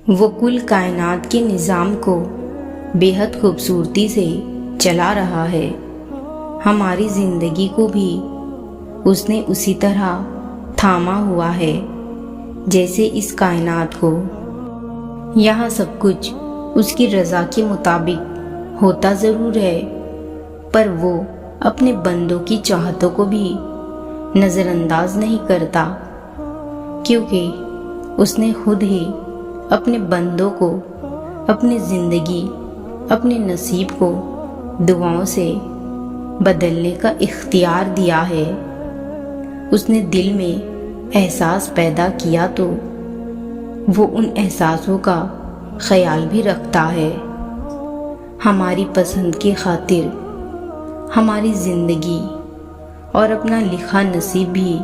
وہ کل کائنات کے نظام کو بے حد خوبصورتی سے چلا رہا ہے۔ ہماری زندگی کو بھی اس نے اسی طرح تھاما ہوا ہے جیسے اس کائنات کو۔ یہاں سب کچھ اس کی رضا کے مطابق ہوتا ضرور ہے، پر وہ اپنے بندوں کی چاہتوں کو بھی نظر انداز نہیں کرتا، کیونکہ اس نے خود ہی اپنے بندوں کو اپنی زندگی، اپنے نصیب کو دعاؤں سے بدلنے کا اختیار دیا ہے۔ اس نے دل میں احساس پیدا کیا تو وہ ان احساسوں کا خیال بھی رکھتا ہے۔ ہماری پسند کی خاطر ہماری زندگی اور اپنا لکھا نصیب بھی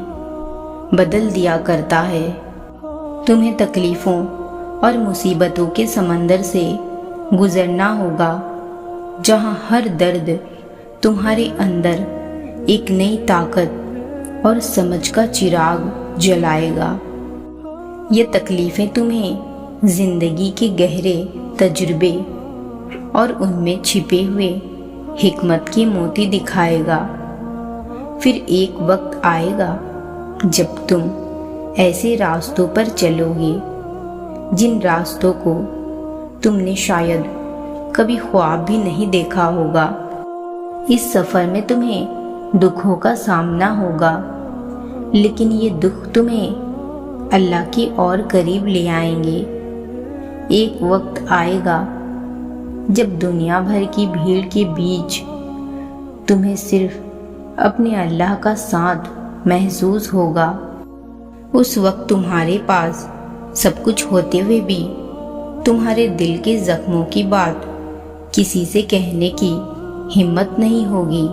بدل دیا کرتا ہے۔ تمہیں تکلیفوں اور مصیبتوں کے سمندر سے گزرنا ہوگا، جہاں ہر درد تمہارے اندر ایک نئی طاقت اور سمجھ کا چراغ جلائے گا۔ یہ تکلیفیں تمہیں زندگی کے گہرے تجربے اور ان میں چھپے ہوئے حکمت کے موتی دکھائے گا۔ پھر ایک وقت آئے گا جب تم ایسے راستوں پر چلو گے جن راستوں کو تم نے شاید کبھی خواب بھی نہیں دیکھا ہوگا۔ اس سفر میں تمہیں دکھوں کا سامنا ہوگا، لیکن یہ دکھ تمہیں اللہ کے اور قریب لے آئیں گے۔ ایک وقت آئے گا جب دنیا بھر کی بھیڑ کے بیچ تمہیں صرف اپنے اللہ کا ساتھ محسوس ہوگا۔ اس وقت تمہارے پاس سب کچھ ہوتے ہوئے بھی تمہارے دل کے زخموں کی بات کسی سے کہنے کی ہمت نہیں ہوگی،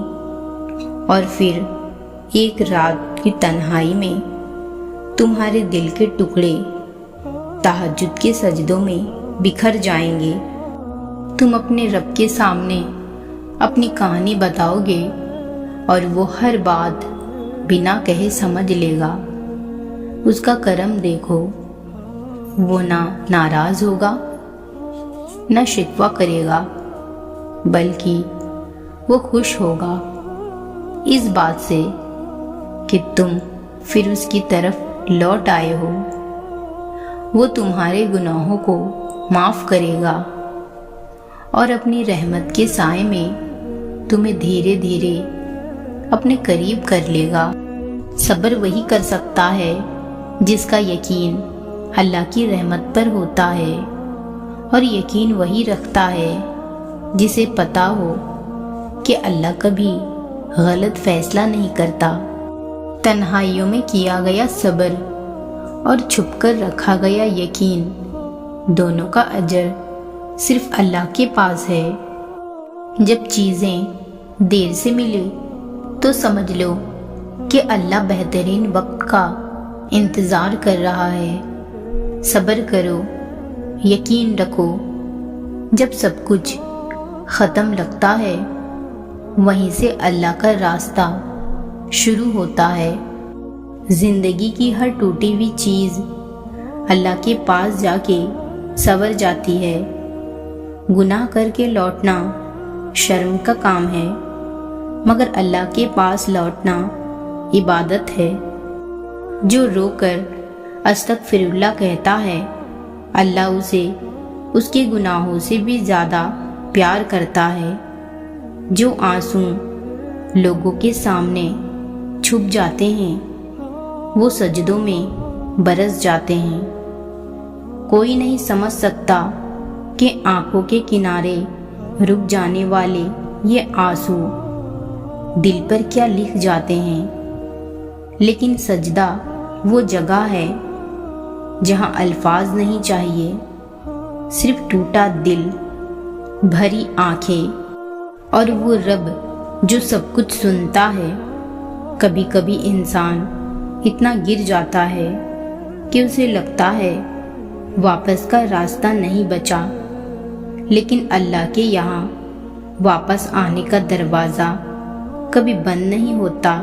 اور پھر ایک رات کی تنہائی میں تمہارے دل کے ٹکڑے تہجد کے سجدوں میں بکھر جائیں گے۔ تم اپنے رب کے سامنے اپنی کہانی بتاؤ گے اور وہ ہر بات بنا کہے سمجھ لے گا۔ اس کا کرم دیکھو، وہ نہ ناراض ہوگا نہ شکوہ کرے گا، بلکہ وہ خوش ہوگا اس بات سے کہ تم پھر اس کی طرف لوٹ آئے ہو۔ وہ تمہارے گناہوں کو معاف کرے گا اور اپنی رحمت کے سائے میں تمہیں دھیرے دھیرے اپنے قریب کر لے گا۔ صبر وہی کر سکتا ہے جس کا یقین اللہ کی رحمت پر ہوتا ہے، اور یقین وہی رکھتا ہے جسے پتہ ہو کہ اللہ کبھی غلط فیصلہ نہیں کرتا۔ تنہائیوں میں کیا گیا صبر اور چھپ کر رکھا گیا یقین، دونوں کا اجر صرف اللہ کے پاس ہے۔ جب چیزیں دیر سے ملے تو سمجھ لو کہ اللہ بہترین وقت کا انتظار کر رہا ہے۔ صبر کرو، یقین رکھو، جب سب کچھ ختم لگتا ہے وہیں سے اللہ کا راستہ شروع ہوتا ہے۔ زندگی کی ہر ٹوٹی ہوئی چیز اللہ کے پاس جا کے سنور جاتی ہے۔ گناہ کر کے لوٹنا شرم کا کام ہے، مگر اللہ کے پاس لوٹنا عبادت ہے۔ جو رو کر استغفر اللہ کہتا ہے، اللہ اسے اس کے گناہوں سے بھی زیادہ پیار کرتا ہے۔ جو آنسو لوگوں کے سامنے چھپ جاتے ہیں وہ سجدوں میں برس جاتے ہیں۔ کوئی نہیں سمجھ سکتا کہ آنکھوں کے کنارے رک جانے والے یہ آنسو دل پر کیا لکھ جاتے ہیں، لیکن سجدہ وہ جگہ ہے جہاں الفاظ نہیں چاہیے، صرف ٹوٹا دل، بھری آنکھیں اور وہ رب جو سب کچھ سنتا ہے۔ کبھی کبھی انسان اتنا گر جاتا ہے کہ اسے لگتا ہے واپس کا راستہ نہیں بچا، لیکن اللہ کے یہاں واپس آنے کا دروازہ کبھی بند نہیں ہوتا۔